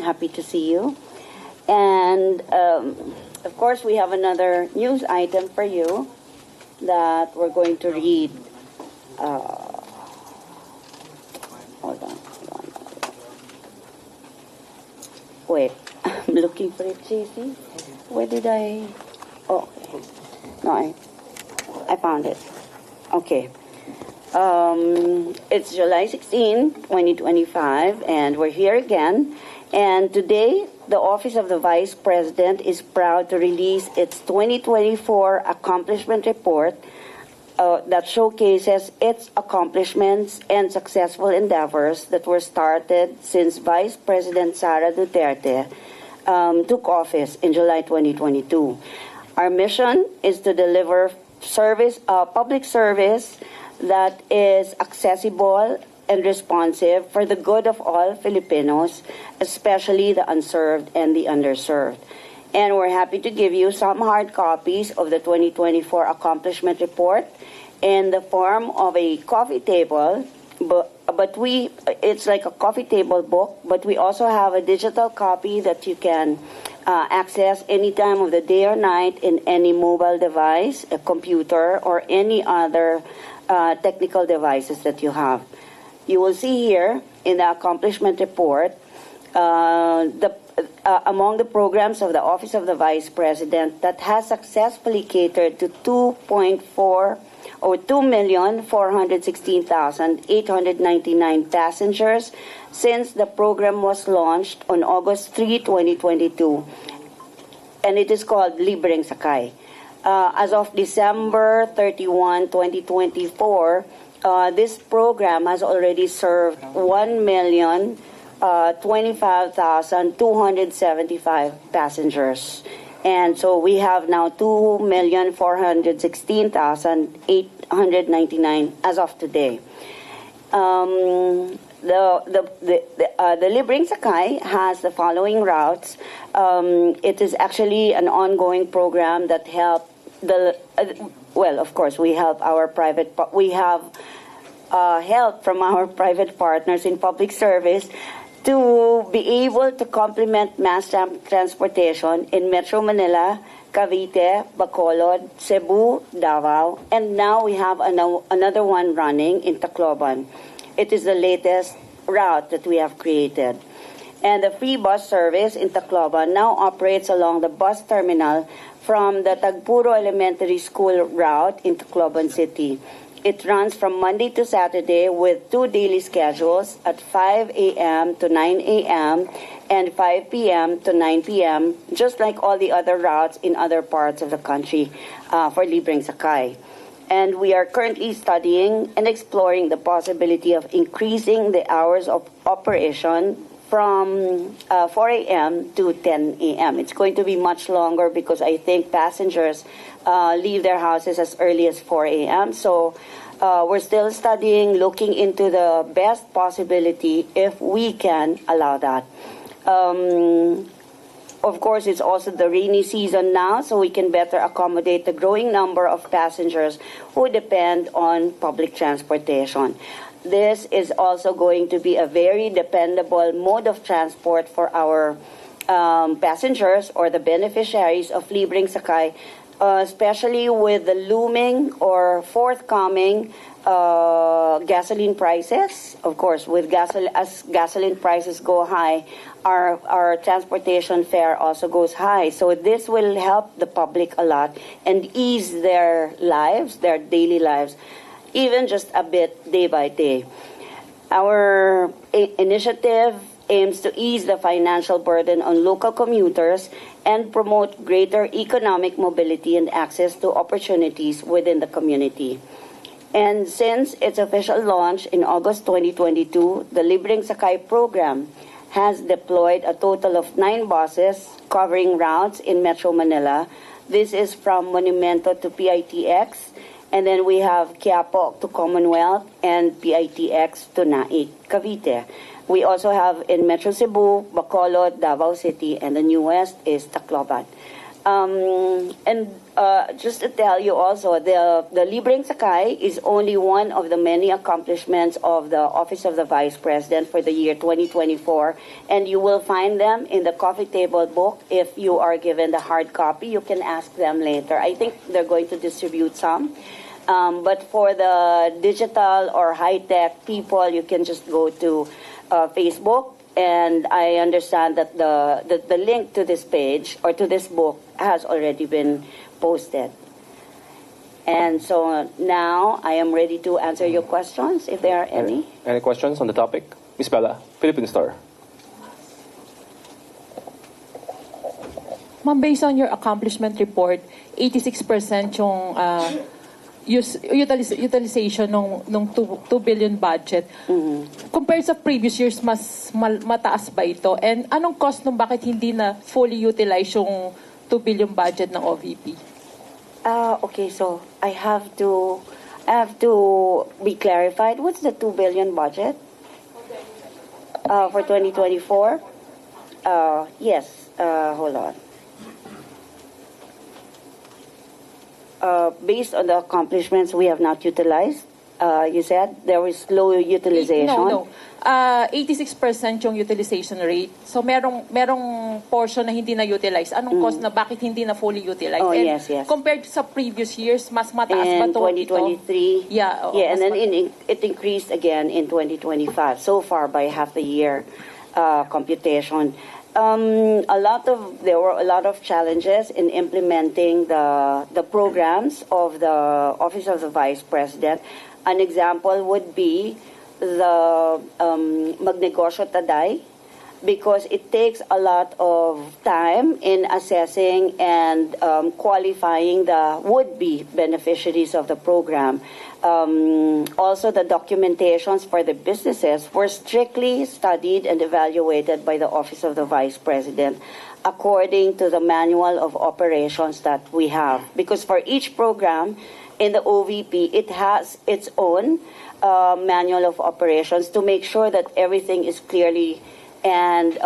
Happy to see you. And of course, we have another news item for you that we're going to read. Hold on. Wait, I'm looking for it, JC. Where did I? Oh, no, I found it. Okay. It's July 16, 2025, and we're here again. And today, the Office of the Vice President is proud to release its 2024 Accomplishment Report that showcases its accomplishments and successful endeavors that were started since Vice President Sara Duterte took office in July 2022. Our mission is to deliver public service that is accessible and responsive for the good of all Filipinos, especially the unserved and the underserved. And we're happy to give you some hard copies of the 2024 Accomplishment Report in the form of a coffee table, it's like a coffee table book, but we also have a digital copy that you can access any time of the day or night in any mobile device, a computer, or any other technical devices that you have. You will see here in the accomplishment report among the programs of the Office of the Vice President that has successfully catered to 2,416,899 passengers since the program was launched on August 3, 2022. And it is called Libreng Sakay. As of December 31, 2024, this program has already served 1,025,275 passengers. And so we have now 2,416,899 as of today. The Libreng Sakay has the following routes. It is actually an ongoing program that helps of course, we help our we have help from our private partners in public service to be able to complement mass transportation in Metro Manila, Cavite, Bacolod, Cebu, Davao, and now we have another one running in Tacloban. It is the latest route that we have created. And the free bus service in Tacloban now operates along the bus terminal from the Tagpuro Elementary School route in Tacloban City. It runs from Monday to Saturday with 2 daily schedules at 5 a.m. to 9 a.m. and 5 p.m. to 9 p.m., just like all the other routes in other parts of the country for Libreng Sakay. And we are currently studying and exploring the possibility of increasing the hours of operation from 4 a.m. to 10 a.m. It's going to be much longer because I think passengers leave their houses as early as 4 a.m. So we're still studying, looking into the best possibility if we can allow that. Of course, it's also the rainy season now, so we can better accommodate the growing number of passengers who depend on public transportation. This is also going to be a very dependable mode of transport for our passengers or the beneficiaries of Libreng Sakay, especially with the looming or forthcoming gasoline prices. Of course, as gasoline prices go high, our transportation fare also goes high. So this will help the public a lot and ease their lives, their daily lives, even just a bit day by day. Our initiative aims to ease the financial burden on local commuters and promote greater economic mobility and access to opportunities within the community. And since its official launch in August 2022, the Libreng Sakay program has deployed a total of 9 buses covering routes in Metro Manila. This is from Monumento to PITX, and then we have Quiapo to Commonwealth and PITX to Naik, Cavite. We also have in Metro Cebu, Bacolod, Davao City, and the newest is Tacloban. And just to tell you also, the Libreng Sakay is only one of the many accomplishments of the Office of the Vice President for the year 2024, and you will find them in the coffee table book. If you are given the hard copy, you can ask them later. I think they're going to distribute some. But for the digital or high-tech people, you can just go to Facebook. And I understand that the link to this page or to this book has already been posted. And so now I am ready to answer your questions, if there are any. Any questions on the topic? Ms. Bella, Philippine Star. Ma'am, based on your accomplishment report, 86% yung utilization ng 2 billion budget. Compared sa previous years, mas mataas ba ito? And anong cost nung bakit hindi na fully utilize yung 2 billion budget ng OVP? Okay, so I have to be clarified. What's the 2 billion budget for 2024? Yes. Hold on. Based on the accomplishments we have not utilized, you said there was low utilization. No. 86% yung utilization rate. So merong portion na hindi na utilize. Anong cost na bakit hindi na fully utilized? Oh, and yes. Compared sa previous years, mas mataas in ba to? 2023? Yeah. And then it increased again in 2025. So far by half the year computation. There were a lot of challenges in implementing the programs of the Office of the Vice President. An example would be the Magnegosyo Taday, because it takes a lot of time in assessing and qualifying the would-be beneficiaries of the program. Also, the documentations for the businesses were strictly studied and evaluated by the Office of the Vice President according to the manual of operations that we have. Because for each program in the OVP, it has its own manual of operations to make sure that everything is clearly and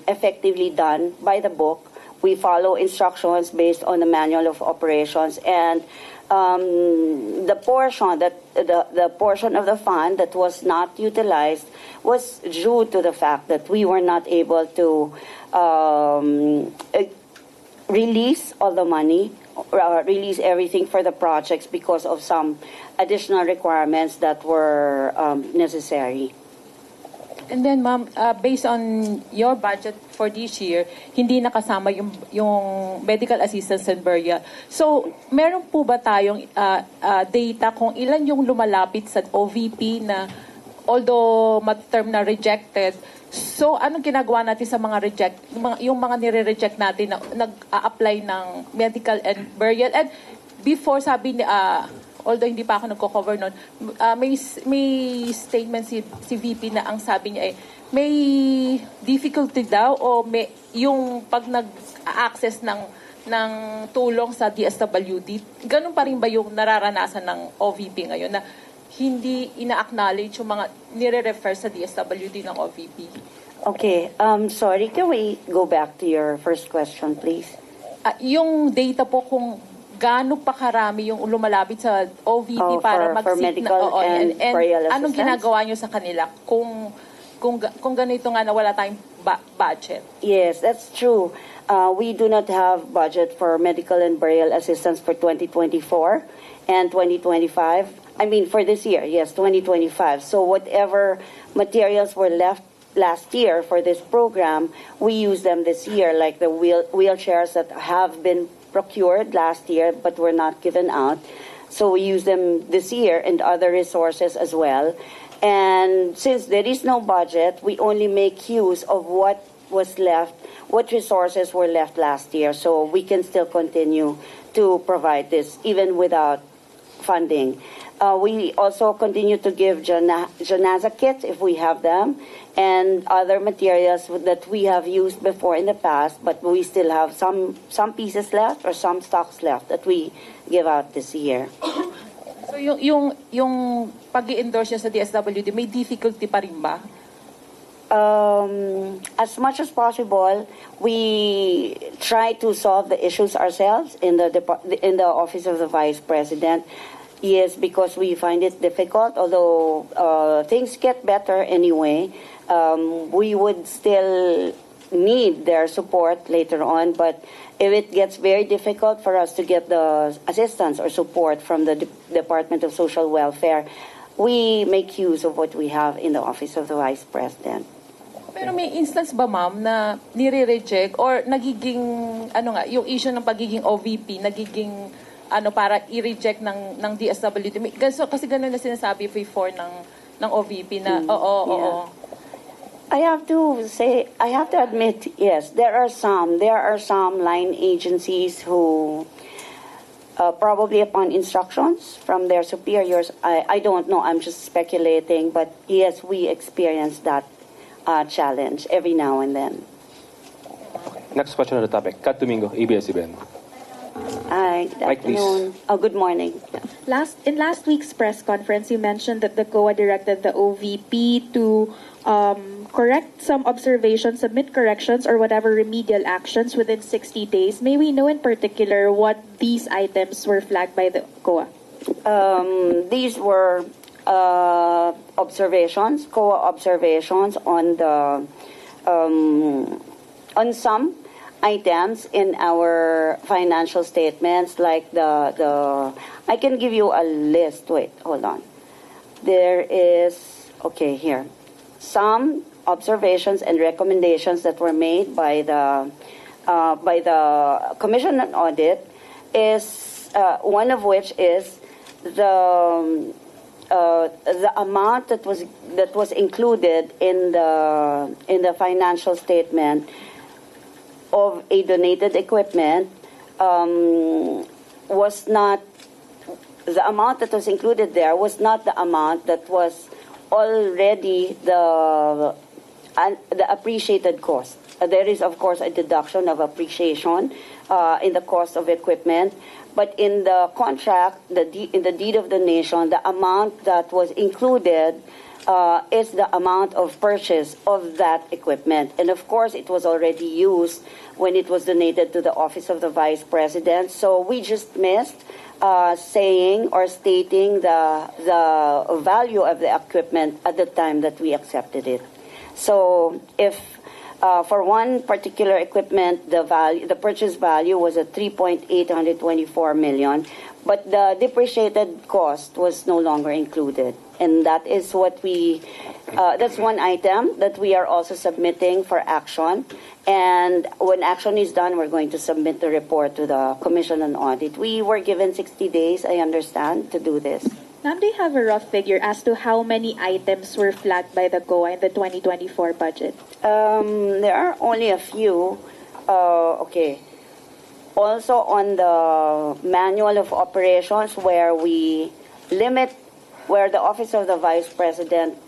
effectively done by the book. We follow instructions based on the manual of operations, and the portion of the fund that was not utilized was due to the fact that we were not able to release all the money, release everything for the projects because of some additional requirements that were necessary. And then, ma'am, based on your budget for this year, hindi nakasama yung medical assistance and burial. So, meron po ba tayong data kung ilan yung lumalapit sa OVP na although term na rejected, so anong ginagawa natin sa mga yung mga nire-reject natin na nag-a-apply ng medical and burial? And before, sabi ni although hindi pa ako nagko-cover nun, may statement si VP na ang sabi niya may difficulty daw o may yung pag nag-access ng tulong sa DSWD. Ganun pa rin ba yung nararanasan ng OVP ngayon na hindi ina-acknowledge yung mga nire-refer sa DSWD ng OVP? Okay, sorry, can we go back to your first question, please? Yung data po kung gaano pa karami yung lumalapit sa OVP para for medical and burial assistance? Anong ginagawa nyo sa kanila kung ganito nga na wala tayong budget? Yes, that's true. We do not have budget for medical and burial assistance for 2024 and 2025. I mean, for this year, yes, 2025. So whatever materials were left last year for this program, we use them this year, like the wheelchairs that have been procured last year but were not given out. So we use them this year and other resources as well. And since there is no budget, we only make use of what was left, what resources were left last year. So we can still continue to provide this even without funding. We also continue to give janaza kits if we have them, and other materials that we have used before in the past, but we still have some pieces left or some stocks left that we give out this year. So yung pag-i-endorse niya sa DSWD, may difficulty pa rin ba? as much as possible, we try to solve the issues ourselves in the office of the Vice President. Yes, because we find it difficult. Although things get better anyway, we would still need their support later on. But if it gets very difficult for us to get the assistance or support from the Department of Social Welfare, we make use of what we have in the Office of the Vice President. Pero may instance ba, ma'am, na nire-reject or nagiging, yung issue ng pagiging OVP, nagiging, para i-reject ng DSWD? Kasi ganun na sinasabi before ng OVP na, oo. I have to admit, yes, there are some line agencies who, probably upon instructions from their superiors, I don't know, I'm just speculating, but yes, we experience that challenge every now and then. Next question on the topic. Kat Domingo, ABS-CBN. Hi, good Mike, please. afternoon. Oh, good morning. In last week's press conference, you mentioned that the COA directed the OVP to correct some observations, submit corrections, or whatever remedial actions within 60 days. May we know in particular what these items were flagged by the COA? These were observations, COA observations on the on some items in our financial statements, like the I can give you a list. Wait, hold on. There is, okay, here, some observations and recommendations that were made by the Commission on Audit, is one of which is the amount that was included in the financial statement of a donated equipment was not, the amount that was included there was not the amount that was already the appreciated cost. There is, of course, a deduction of appreciation in the cost of equipment, but in the contract, in the deed of donation, the amount that was included is the amount of purchase of that equipment. And of course, it was already used when it was donated to the Office of the Vice President. So we just missed saying or stating the value of the equipment at the time that we accepted it. So if for one particular equipment, the purchase value was at 3.824 million, but the depreciated cost was no longer included. And that is what that's one item that we are also submitting for action. And when action is done, we're going to submit the report to the Commission on Audit. We were given 60 days, I understand, to do this. Ma'am, do you have a rough figure as to how many items were flagged by the COA in the 2024 budget? There are only a few. Okay. Also on the manual of operations, where the Office of the Vice President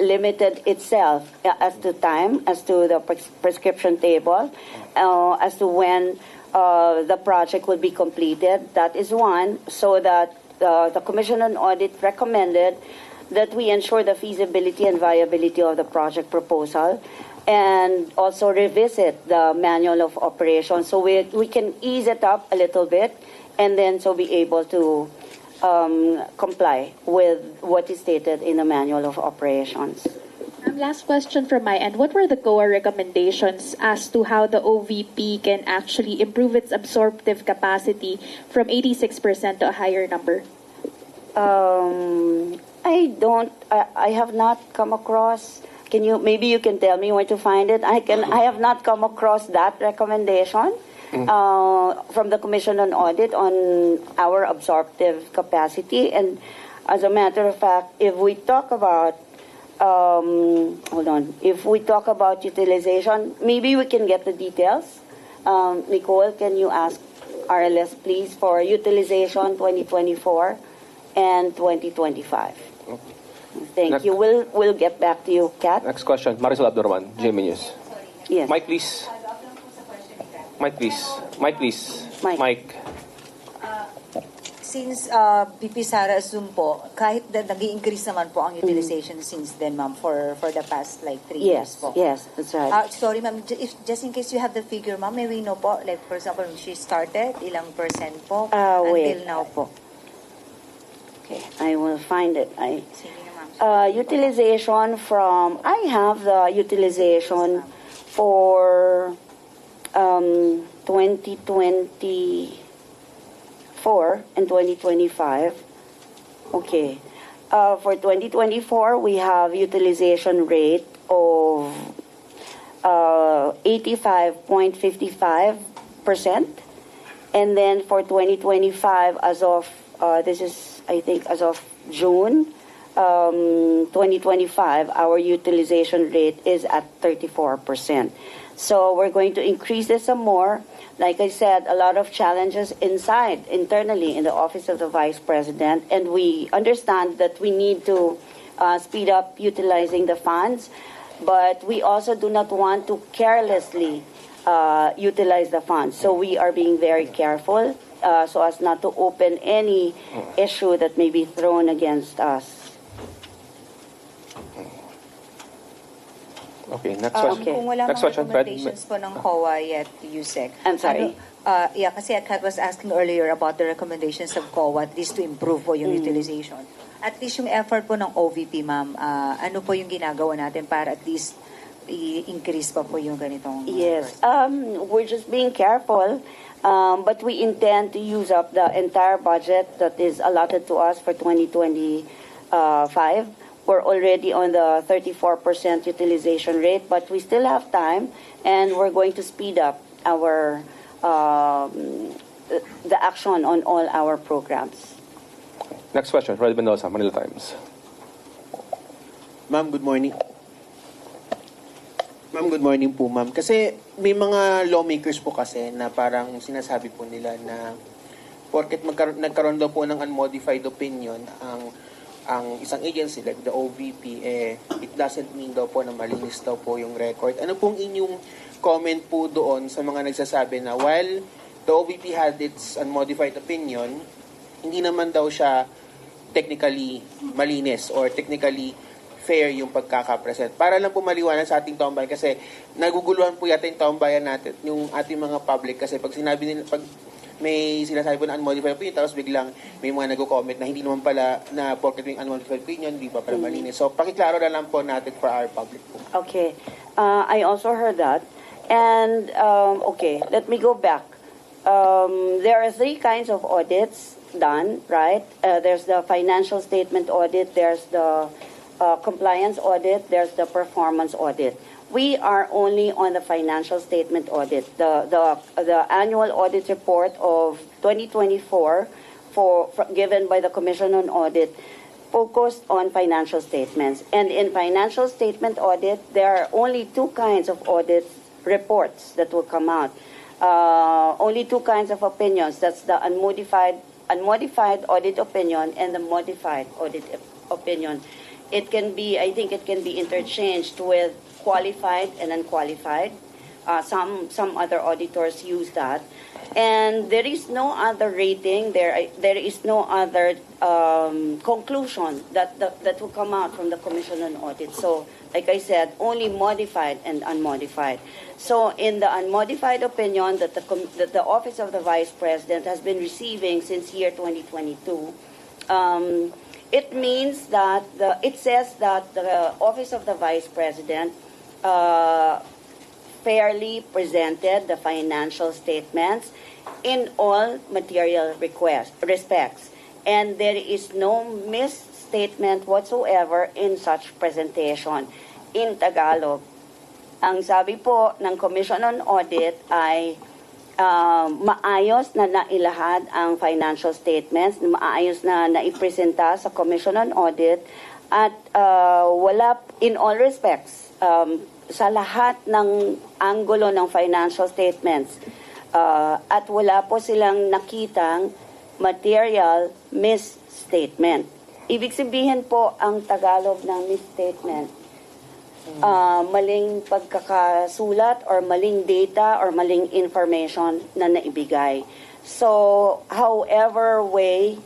limited itself as to time, as to the prescription table, as to when the project will be completed. That is one, so that the Commission on Audit recommended that we ensure the feasibility and viability of the project proposal, and also revisit the manual of operations so we can ease it up a little bit, and then so be able to comply with what is stated in the manual of operations. Last question from my end. What were the COA recommendations as to how the OVP can actually improve its absorptive capacity from 86% to a higher number? I have not come across. Maybe you can tell me where to find it? I have not come across that recommendation from the Commission on Audit on our absorptive capacity. And as a matter of fact, if we talk about if we talk about utilization, maybe we can get the details. Nicole, can you ask RLS, please, for utilization 2024 and 2025? Thank you. We'll get back to you, Kat. Next question, Marisol Abdurrahman, GMA News. Yes. Mike, please. Mike, please. Mike, please. Mike. Mike. Since VP Sara assume po, kahit nag-i-increase naman po ang utilization since then, ma'am, for the past like 3 years po. Yes, that's right. Sorry, ma'am, just in case you have the figure, ma'am, may we know po, like for example, when she started, ilang percent po Wait. until now po? Okay, I will find it. Sige na, ma'am. Utilization from, I have the utilization for 2024 and 2025. Okay. For 2024, we have utilization rate of 85.55%. And then for 2025, as of, this is, I think, as of June 2025, our utilization rate is at 34%. So we're going to increase this some more. Like I said, a lot of challenges internally in the Office of the Vice President, and we understand that we need to speed up utilizing the funds, but we also do not want to carelessly utilize the funds. So we are being very careful so as not to open any issue that may be thrown against us. Okay, next question. Okay. Kung wala Next mga question, Fred. recommendations po ng COA yet, Yusek. I'm sorry? Yeah, kasi I was asking earlier about the recommendations of COA, at least to improve po yung utilization. At least yung effort po ng OVP, ma'am, ano po yung ginagawa natin para at least i-increase pa po yung ganitong... Yes, we're just being careful, but we intend to use up the entire budget that is allotted to us for 2025. We're already on the 34% utilization rate, but we still have time, and we're going to speed up our the action on all our programs. Next question, Fred Mendoza, Manila Times. Ma'am, good morning. Ma'am, good morning po, ma'am. Kasi may mga lawmakers po kasi na parang sinasabi po nila na porket nagkaroon daw po ng unmodified opinion ang isang agency like the OVP, it doesn't mean daw po na malinis daw po yung record. Ano pong inyong comment po doon sa mga nagsasabi na while the OVP had its unmodified opinion, hindi naman daw siya technically malinis or technically fair yung pagkakapresent. Para lang po maliwanag sa ating taong bayan kasi naguguluhan po yata yung taong bayan natin, yung ating mga public kasi pag sinabi nila, pag may sinasabi po na unmodified opinion, tapos biglang may mga nag-comment na hindi naman pala na porket yung unmodified opinion, hindi pa pala malinis. So, pakiklaro na lang po natin for our public po. Okay, I also heard that. And, okay, let me go back. There are 3 kinds of audits done, right? There's the financial statement audit, there's the compliance audit, there's the performance audit. We are only on the financial statement audit. The annual audit report of 2024 given by the Commission on Audit focused on financial statements. And in financial statement audit, there are only 2 kinds of audit reports that will come out. Only 2 kinds of opinions. That's the unmodified audit opinion and the modified audit opinion. It can be, I think it can be interchanged with qualified and unqualified. Some other auditors use that. And there is no other rating, there is no other conclusion that will come out from the Commission on Audit. So, like I said, only modified and unmodified. So, in the unmodified opinion that the Office of the Vice President has been receiving since year 2022, it means that it says that the Office of the Vice President fairly presented the financial statements in all material respects, and there is no misstatement whatsoever in such presentation. In Tagalog, ang sabi po ng Commission on Audit ay maayos na nailahad ang financial statements, maayos na naipresenta sa Commission on Audit, at wala, in all respects, sa lahat ng anggulo ng financial statements, at wala po silang nakitang material misstatement. Ibig sabihin po ang Tagalog ng misstatement, maling pagkakasulat or maling data or maling information na naibigay. So, however way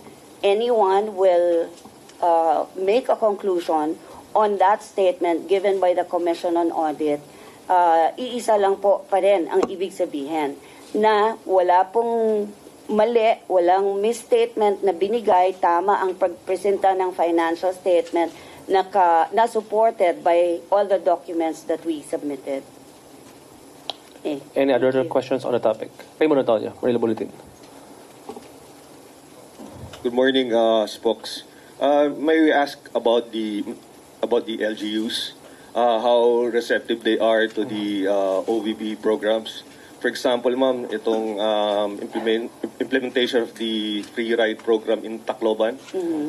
anyone will make a conclusion on that statement given by the Commission on Audit, iisa lang po pa rin ang ibig sabihin na wala pong mali, walang misstatement na binigay, tama ang pagpresenta ng financial statement na supported by all the documents that we submitted. Any other questions on the topic? Raymond Antonio, Manila Bulletin. Good morning, spokes. May we ask about the LGUs, how receptive they are to the OVP programs? For example, ma'am, itong implementation of the free ride program in Tacloban.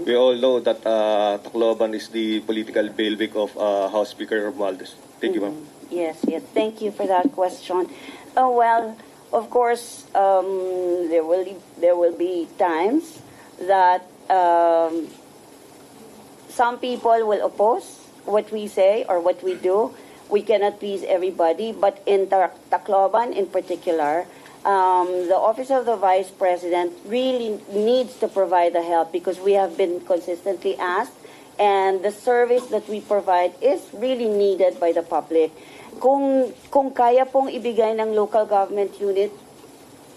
We all know that Tacloban is the political bailiwick of House Speaker Romualdez. Thank you, ma'am. Yes. Thank you for that question. Well, of course, there will be times that some people will oppose what we say or what we do. We cannot please everybody, but in Tacloban in particular, the Office of the Vice President really needs to provide the help because we have been consistently asked, and the service that we provide is really needed by the public. Kung kaya pong ibigay ng local government unit,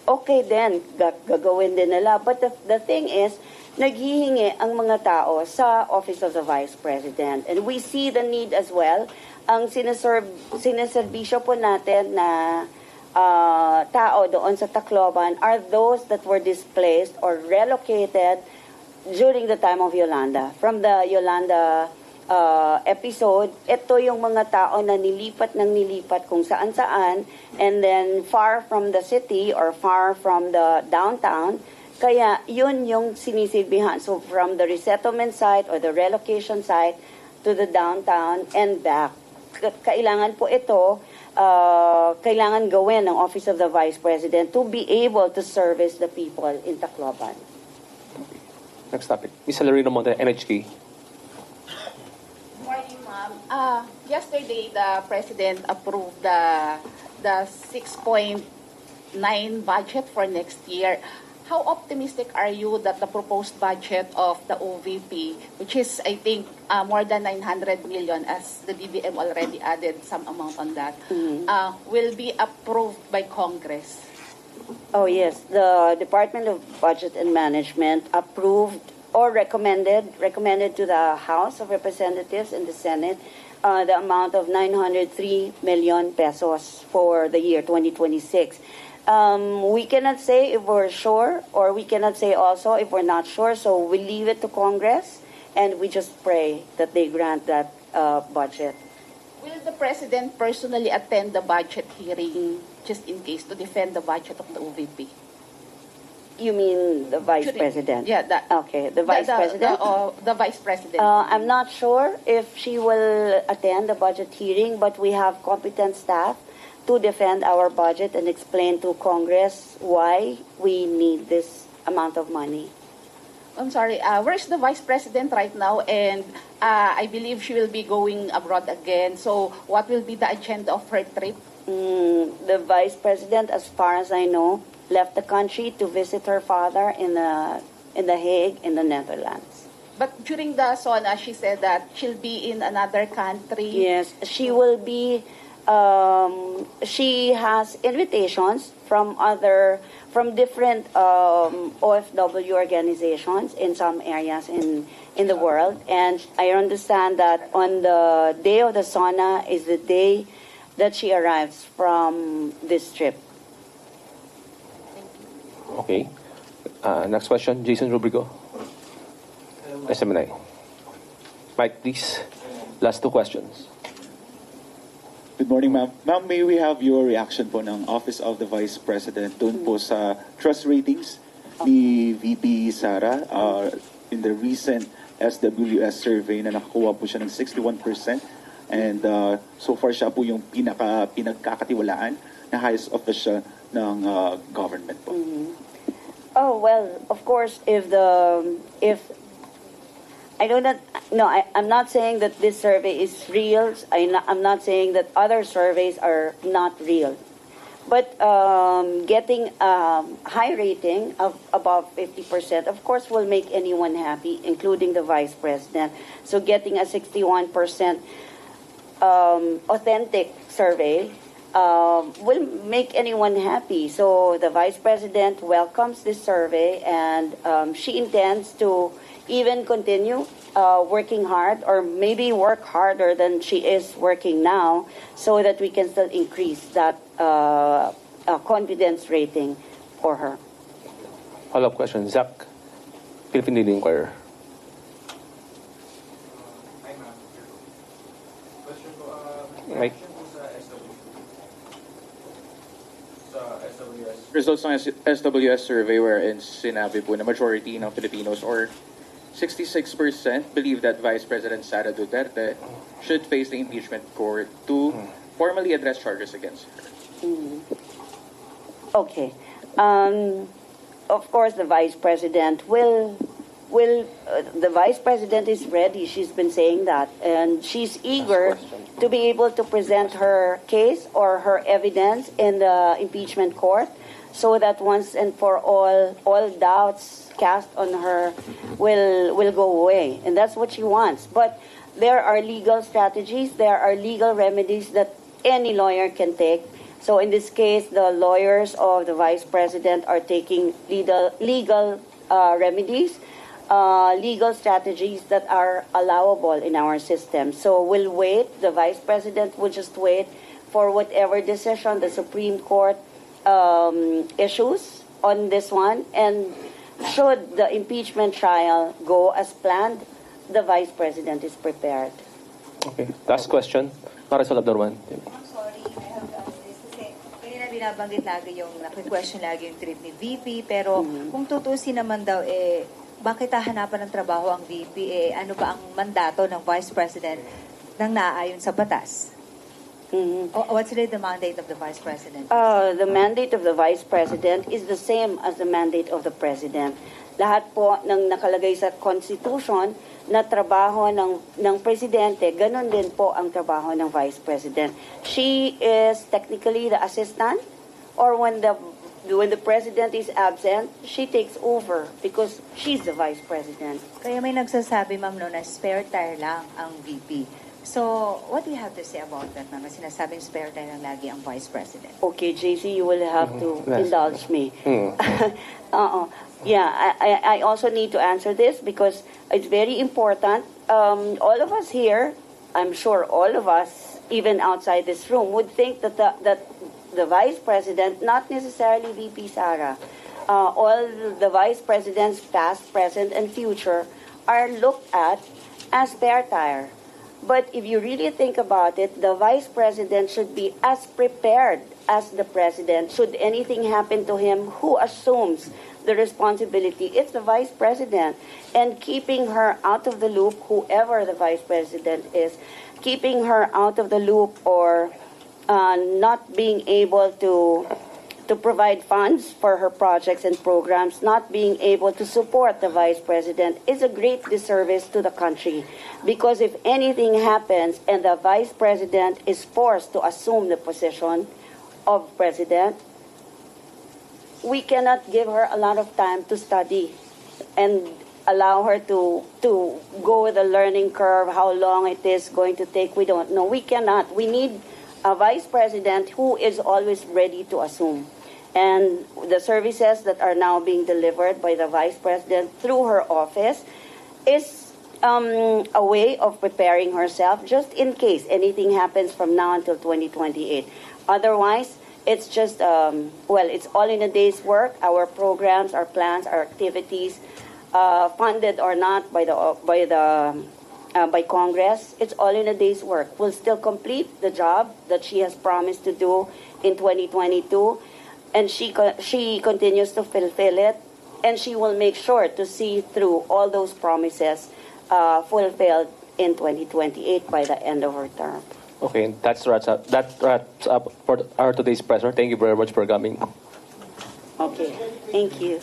okay din, gagawin din nila. But the thing is, naghihingi ang mga tao sa Office of the Vice President. And we see the need as well. Ang sineserbisyo po natin na tao doon sa Tacloban are those that were displaced or relocated during the time of Yolanda. From the Yolanda episode, ito yung mga tao na nilipat kung saan-saan and then far from the city or far from the downtown. Kaya yun yung sinisilbihan. So from the resettlement site or the relocation site to the downtown and back. Kailangan po ito, kailangan gawin ng Office of the Vice President to be able to service the people in Tacloban. Next topic. Ms. Larino Monte, NHK. Morning, ma'am. Yesterday, the President approved the 6.9 budget for next year. How optimistic are you that the proposed budget of the OVP, which is, I think, more than 900 million, as the DBM already added some amount on that, will be approved by Congress? Oh, yes. The Department of Budget and Management approved or recommended to the House of Representatives and the Senate the amount of 903 million pesos for the year 2026. We cannot say if we're sure, or we cannot say also if we're not sure, so we leave it to Congress and we just pray that they grant that budget. Will the President personally attend the budget hearing, just in case, to defend the budget of the OVP? You mean the Vice President? Yeah. Okay, the Vice President? The Vice President. I'm not sure if she will attend the budget hearing, but we have competent staff to defend our budget and explain to Congress why we need this amount of money. I'm sorry, where's the Vice President right now? And I believe she will be going abroad again. So what will be the agenda of her trip? The Vice President, as far as I know, left the country to visit her father in The Hague in the Netherlands. But during the SONA, she said that she'll be in another country. Yes, she will be. She has invitations from different OFW organizations in some areas in the world, and I understand that on the day of the SONA is the day that she arrives from this trip. Okay. Next question, Jason Rubrigo. SMNI. Mike, please. Last two questions. Good morning, ma'am. Ma'am, may we have your reaction po ng Office of the Vice President dun po sa trust ratings ni VP Sara in the recent SWS survey na nakakuha po siya ng 61%, and so far siya po yung pinagkakatiwalaan na highest official ng government po. Oh, well, of course, if I do not. No, I'm not saying that this survey is real. I'm not saying that other surveys are not real. But getting a high rating of above 50%, of course, will make anyone happy, including the Vice President. So getting a 61% authentic survey will make anyone happy. So the Vice President welcomes this survey, and she intends to even continue working hard, or maybe work harder than she is working now, so that we can still increase that confidence rating for her. Follow-up question. Zach, Philippine Daily Inquirer. Hi, ma'am. Question ko, Mike. reaction po sa SWS. Results ng SWS survey wherein sinabi po na majority ng Filipinos or 66% believe that Vice President Sara Duterte should face the impeachment court to formally address charges against her. Okay. Of course, the Vice President the Vice President is ready. She's been saying that, and she's eager to be able to present her case or her evidence in the impeachment court, so that once and for all doubts cast on her will go away, and that's what she wants. But there are legal strategies, there are legal remedies that any lawyer can take. So in this case, the lawyers of the Vice President are taking legal remedies, legal strategies that are allowable in our system. So we'll wait. The Vice President will just wait for whatever decision the Supreme Court issues on this one. And should the impeachment trial go as planned, the Vice President is prepared. Okay. Last question. Marisol Abdurman. I'm sorry, I have to ask this. Kasi kanina binabanggit lagi yung, naki-question lagi yung trip ni VP, pero kung tutusin naman daw, bakit hahanapan ng trabaho ang VP? Ano ba ang mandato ng Vice President nang naaayon sa batas? What's really the mandate of the Vice President? The mandate of the Vice President is the same as the mandate of the President. Lahat po ng nakalagay sa Constitution na trabaho ng Presidente, ganun din po ang trabaho ng Vice President. She is technically the assistant, or when the President is absent, she takes over because she's the Vice President. Kaya may nagsasabi, ma'am, no, na spare tire lang ang VP. So, what do you have to say about that, ma'am? Sinasabing spare tire lang lagi ang Vice President. Okay, JC, you will have to indulge me. Yeah, I also need to answer this because it's very important. All of us here, I'm sure all of us, even outside this room, would think that the Vice President, not necessarily VP Sara, all the Vice Presidents, past, present, and future, are looked at as spare tire. But if you really think about it, the Vice President should be as prepared as the President. Should anything happen to him, who assumes the responsibility? It's the Vice President. And keeping her out of the loop, whoever the Vice President is, keeping her out of the loop or not being able to provide funds for her projects and programs, not being able to support the Vice President is a great disservice to the country. Because if anything happens and the Vice President is forced to assume the position of President, we cannot give her a lot of time to study and allow her to go with the learning curve, how long it is going to take. We don't know. We cannot. We need a Vice President who is always ready to assume. And the services that are now being delivered by the Vice President through her office is a way of preparing herself just in case anything happens from now until 2028. Otherwise, it's just, it's all in a day's work. Our programs, our plans, our activities, funded or not by Congress, it's all in a day's work. We'll still complete the job that she has promised to do in 2022. And she continues to fulfill it, and she will make sure to see through all those promises fulfilled in 2028 by the end of her term. Okay, that wraps up for our today's presser. Thank you very much for coming. Okay, thank you.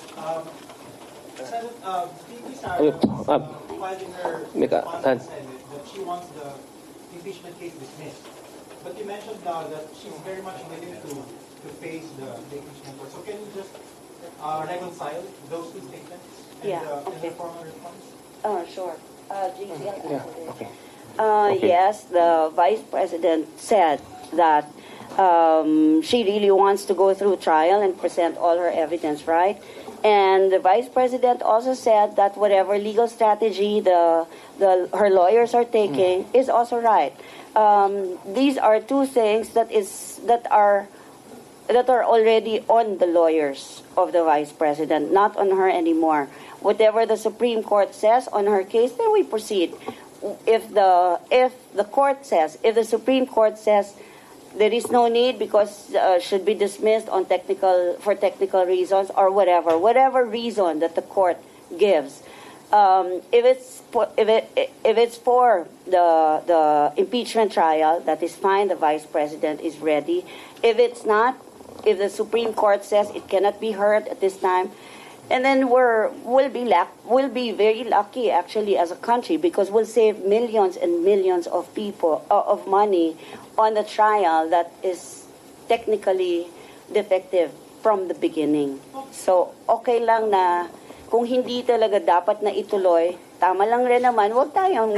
filed in her Mika, response to the Senate that she wants the impeachment case dismissed. But you mentioned now that she's very much willing to face the impeachment court. So can you just reconcile those two statements and Yeah, the okay. formal response? Sure. GC, I'll Yeah, answer this. okay. Okay. Yes, the Vice President said that she really wants to go through trial and present all her evidence, right? And the Vice President also said that whatever legal strategy her lawyers are taking is also right. These are two things that are already on the lawyers of the Vice President, not on her anymore. Whatever the Supreme Court says on her case, then we proceed. If the Supreme Court says there is no need because should be dismissed on for technical reasons or whatever reason that the court gives, if it's for the impeachment trial, that is fine. The Vice President is ready. If it's not, if the Supreme Court says it cannot be heard at this time, and then we'll be very lucky actually as a country, because we'll save millions and millions of people of money on the trial that is technically defective from the beginning. So okay lang na kung hindi talaga dapat na ituloy, tama lang rin naman, huwag tayong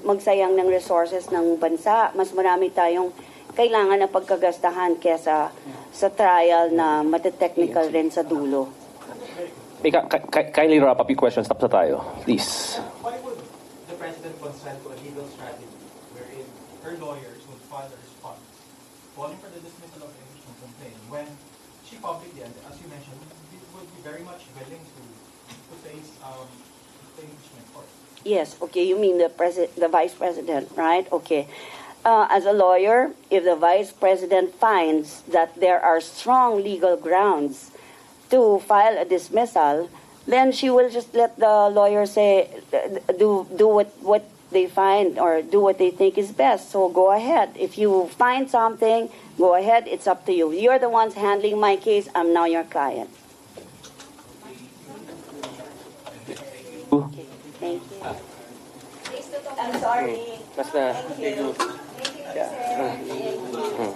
magsayang ng resources ng bansa. Mas marami tayong kailangan na pagkagastahan kesa sa trial na matetechnical rin sa dulo. Mika, kindly wrap up your questions. Tapos na tayo, please. Why would the President consent to a legal strategy wherein her lawyers would file a response calling for the dismissal of the impeachment complaint when she publicly, as you mentioned, would be very much willing to face the impeachment court? Yes, okay, you mean the Vice President, right? Okay. As a lawyer, if the Vice President finds that there are strong legal grounds to file a dismissal, then she will just let the lawyer say, do what they find or do what they think is best. So go ahead. If you find something, go ahead. It's up to you. You're the ones handling my case. I'm now your client. Okay, thank you. I'm sorry. Basta. Thank you. Thank you.